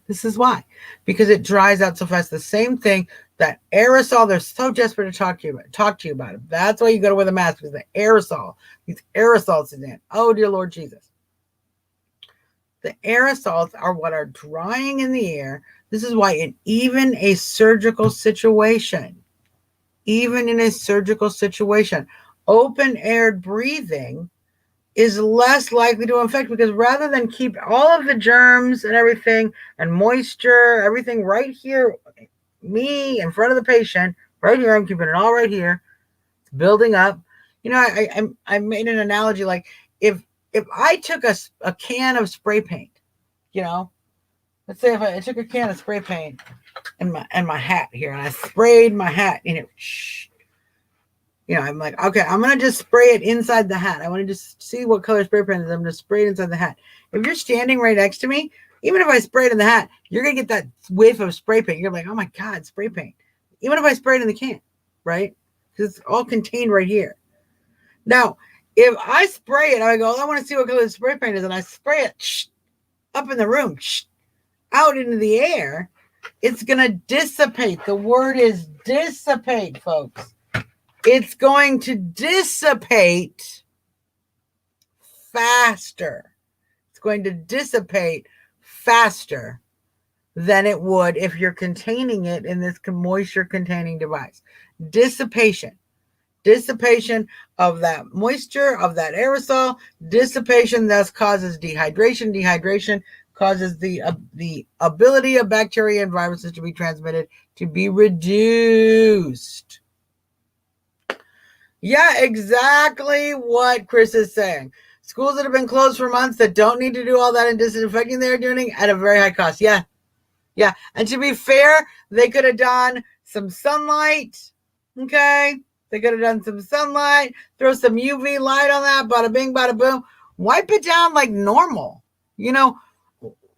This is why, because it dries out so fast. The same thing, that aerosol, they're so desperate to talk to you about it. That's why you got to wear the mask, because the aerosol, these aerosols, Suzzanne. Oh, dear Lord Jesus. The aerosols are what are drying in the air. This is why in even a surgical situation, open air breathing is less likely to infect, because rather than keep all of the germs and everything and moisture, everything right here, me in front of the patient, right here, I'm keeping it all right here. It's building up. I made an analogy like if I took a can of spray paint, let's say if I took a can of spray paint and my hat here, and I sprayed my hat in it. I'm like, okay, I'm going to just spray it inside the hat. I want to just see what color spray paint is. I'm going to spray it inside the hat. If you're standing right next to me, even if I spray it in the hat, you're going to get that whiff of spray paint. You're like, oh my God, spray paint. Even if I spray it in the can, right? Because it's all contained right here. Now, if I spray it, I go, I want to see what color the spray paint is, and I spray it up in the room, out into the air, it's going to dissipate. The word is dissipate, folks. It's going to dissipate faster. It's going to dissipate faster than it would if you're containing it in this moisture-containing device. Dissipation of that moisture, of that aerosol. Dissipation thus causes dehydration. Dehydration causes the ability of bacteria and viruses to be transmitted to be reduced. Yeah, exactly what Chris is saying. Schools that have been closed for months that don't need to do all that and disinfecting, they're doing at a very high cost. Yeah. And to be fair, they could have done some sunlight. Okay. They could have done some sunlight, throw some UV light on that, bada bing, bada boom, wipe it down like normal.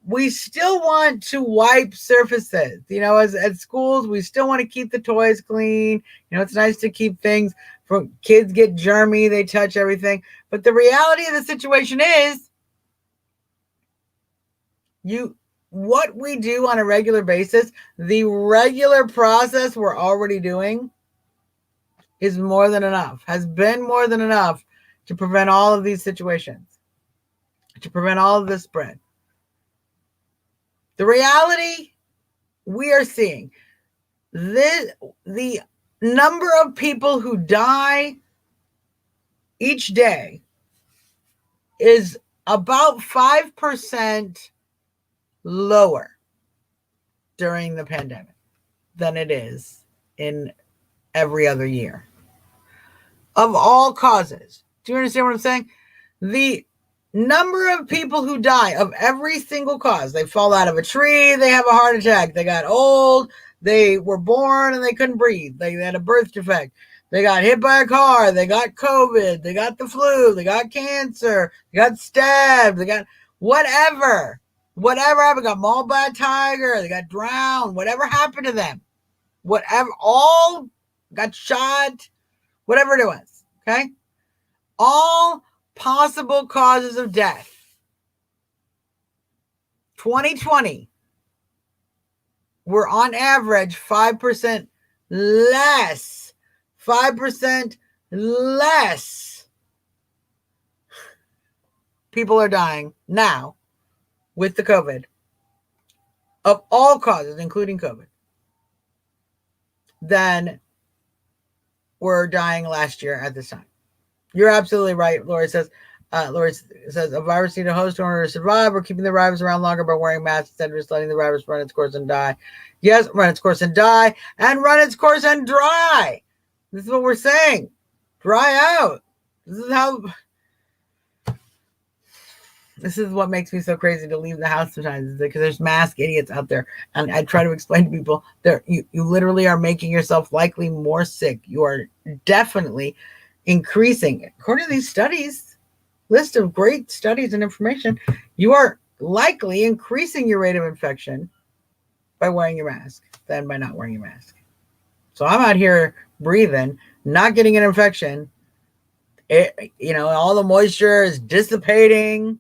We still want to wipe surfaces. As at schools, we still want to keep the toys clean. It's nice to keep things from kids get germy, they touch everything. But the reality of the situation is what we do on a regular basis, the regular process we're already doing is more than enough, has been more than enough to prevent all of these situations, to prevent all of this spread. The reality we are seeing, the number of people who die each day is about 5% lower during the pandemic than it is in every other year. Of all causes. Do you understand what I'm saying? The number of people who die of every single cause. They fall out of a tree, they have a heart attack, they got old, they were born and they couldn't breathe, they had a birth defect, they got hit by a car, they got COVID, they got the flu, they got cancer, they got stabbed, they got whatever happened, got mauled by a tiger, they got drowned, whatever happened to them, whatever, all got shot, whatever it was, okay? All possible causes of death. 2020, we're on average 5% less. 5% less people are dying now with the COVID of all causes, including COVID, than were dying last year at this time. You're absolutely right. Lori says, a virus need a host in order to survive. We're keeping the virus around longer by wearing masks instead of just letting the virus run its course and die. Yes, run its course and die, and run its course and dry. This is what we're saying. Dry out. This is what makes me so crazy to leave the house sometimes, because there's mask idiots out there. And I try to explain to people that you literally are making yourself likely more sick. You are definitely, increasing. According to these studies, list of great studies and information, you are likely increasing your rate of infection by wearing your mask than by not wearing your mask. So I'm out here breathing, not getting an infection. All the moisture is dissipating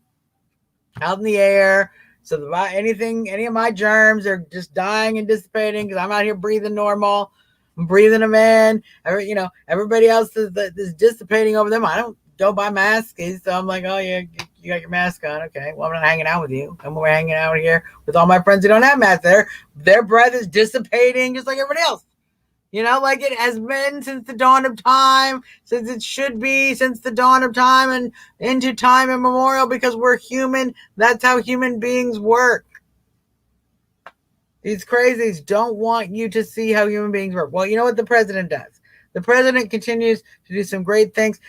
out in the air. So any of my germs are just dying and dissipating because I'm out here breathing normal. I'm breathing them in. Everybody else is dissipating over them. I don't buy masks, so I'm like, oh yeah, you got your mask on. Okay, well, I'm not hanging out with you. I'm hanging out here with all my friends who don't have masks. Their breath is dissipating just like everybody else. Like it has been since the dawn of time, since it should be since the dawn of time and into time immemorial, because we're human. That's how human beings work. These crazies don't want you to see how human beings work. Well, you know what the president does? The president continues to do some great things.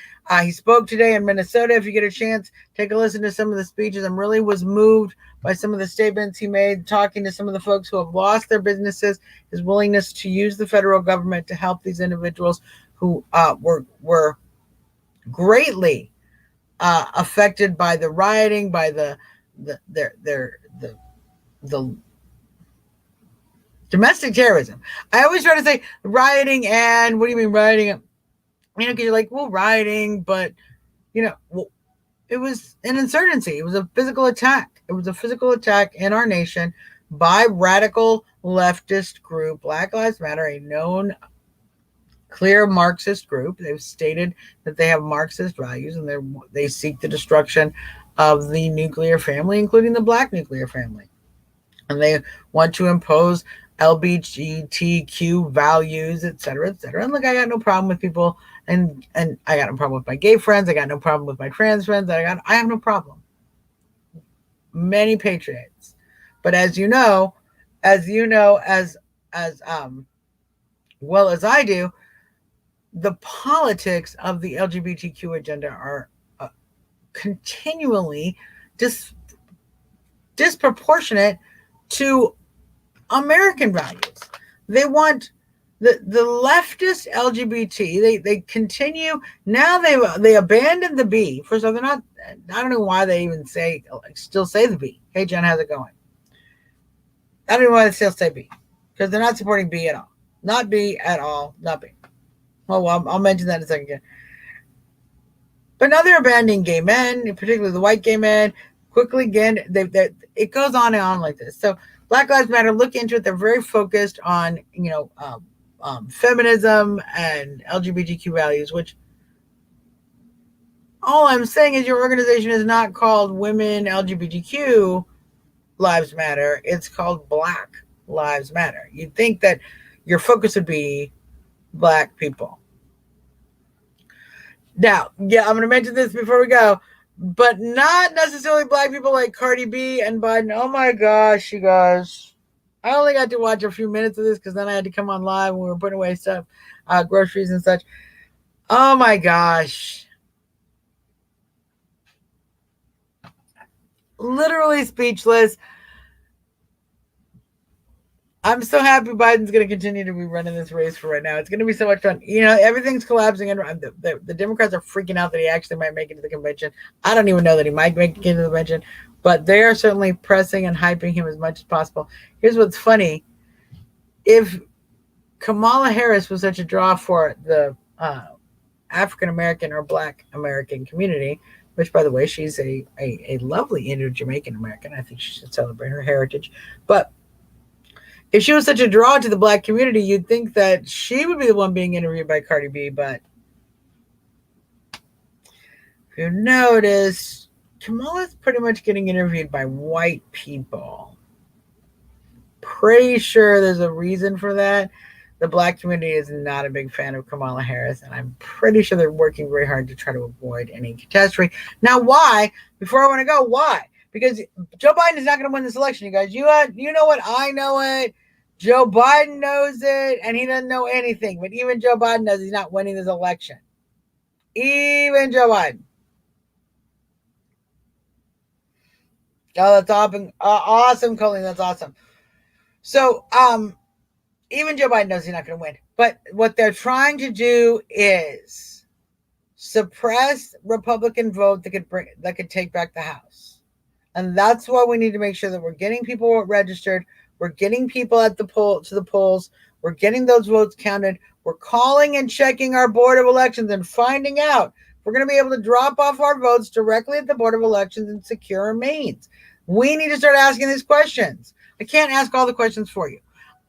He spoke today in Minnesota. If you get a chance, take a listen to some of the speeches. I really was moved by some of the statements he made, talking to some of the folks who have lost their businesses, his willingness to use the federal government to help these individuals who were greatly affected by the rioting, by the domestic terrorism. I always try to say rioting, and what do you mean rioting? Because you're like, well, rioting, but it was an insurgency. It was a physical attack. It was a physical attack in our nation by radical leftist group, Black Lives Matter, a known clear Marxist group. They've stated that they have Marxist values, and they seek the destruction of the nuclear family, including the Black nuclear family. And they want to impose LGBTQ values, et cetera, et cetera. And look, I got no problem with people, and I got no problem with my gay friends. I got no problem with my trans friends. I have no problem. Many patriots, but as you know, as well as I do, the politics of the LGBTQ agenda are continually disproportionate to American values. They want the leftist LGBT. They continue now. They abandoned the B. First of all, they're not. I don't know why they even still say the B. Hey Jen, how's it going? I don't know why they still say B, because they're not supporting B at all. Not B at all. Not B. Oh well, I'll mention that in a second again. But now they're abandoning gay men, particularly the white gay men. Quickly again, it goes on and on like this. So Black Lives Matter, look into it. They're very focused on, feminism and LGBTQ values, which all I'm saying is your organization is not called Women LGBTQ Lives Matter. It's called Black Lives Matter. You'd think that your focus would be Black people. Now, yeah, I'm going to mention this before we go, but not necessarily Black people like Cardi B and Biden. Oh my gosh, you guys. I only got to watch a few minutes of this because then I had to come on live when we were putting away stuff, groceries and such. Oh my gosh. Literally speechless. I'm so happy Biden's going to continue to be running this race for right now. It's going to be so much fun. Everything's collapsing, and the Democrats are freaking out that he actually might make it to the convention. I don't even know that he might make it to the convention, but they are certainly pressing and hyping him as much as possible. Here's what's funny. If Kamala Harris was such a draw for the African-American or Black American community, which, by the way, she's a lovely Indo-Jamaican American. I think she should celebrate her heritage. But if she was such a draw to the Black community, you'd think that she would be the one being interviewed by Cardi B. But if you notice, Kamala's pretty much getting interviewed by white people. Pretty sure there's a reason for that. The Black community is not a big fan of Kamala Harris, and I'm pretty sure they're working very hard to try to avoid any catastrophe. Now, why? Before I want to go, why? Because Joe Biden is not going to win this election, you guys. You know what? I know it. Joe Biden knows it, and he doesn't know anything. But even Joe Biden knows he's not winning this election. Even Joe Biden. Oh, that's awesome. Awesome, Colleen. That's awesome. So, even Joe Biden knows he's not going to win. But what they're trying to do is suppress Republican vote that could take back the House. And that's why we need to make sure that we're getting people registered, we're getting people at the polls, we're getting those votes counted, we're calling and checking our Board of Elections and finding out if we're going to be able to drop off our votes directly at the Board of Elections and secure means. We need to start asking these questions. I can't ask all the questions for you.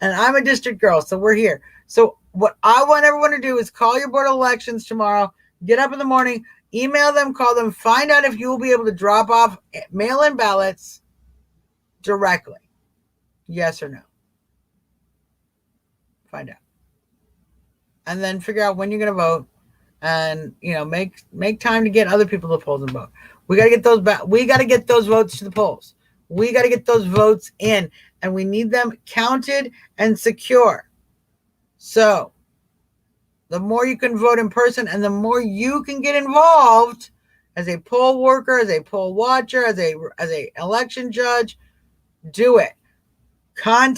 And I'm a district girl, so we're here. So what I want everyone to do is call your Board of Elections tomorrow, get up in the morning, email them, call them, find out if you will be able to drop off mail-in ballots directly. Yes or no. Find out. And then figure out when you're going to vote and, make time to get other people to the polls and vote. We got to get those votes to the polls. We got to get those votes in, and we need them counted and secure. So the more you can vote in person and the more you can get involved as a poll worker, as a poll watcher, as a election judge, do it. Reach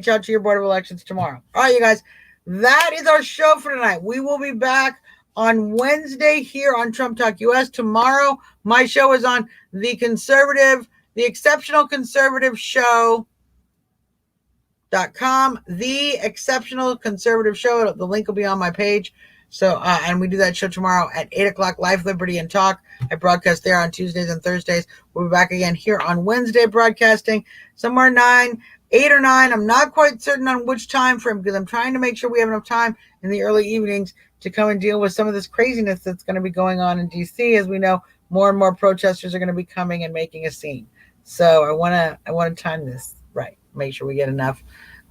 out to your Board of Elections tomorrow. All right, you guys, that is our show for tonight. We will be back on Wednesday here on Trump Talk US. Tomorrow, my show is on the Exceptional Conservative Show.com, the Exceptional Conservative Show. The link will be on my page. So, and we do that show tomorrow at 8 o'clock, Life, Liberty, and Talk. I broadcast there on Tuesdays and Thursdays. We'll be back again here on Wednesday, broadcasting somewhere 8 or 9. I'm not quite certain on which time frame because I'm trying to make sure we have enough time in the early evenings to come and deal with some of this craziness that's going to be going on in D.C. As we know, more and more protesters are going to be coming and making a scene. So I want to time this right. Make sure we get enough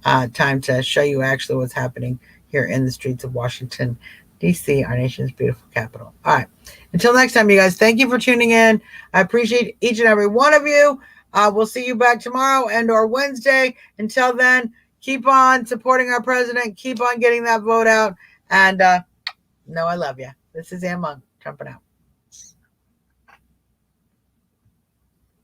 time to show you actually what's happening here in the streets of Washington, D.C., our nation's beautiful capital. All right. Until next time, you guys, thank you for tuning in. I appreciate each and every one of you. We'll see you back tomorrow and or Wednesday. Until then, keep on supporting our president. Keep on getting that vote out. And know I love you. This is Ann Monk, jumping out.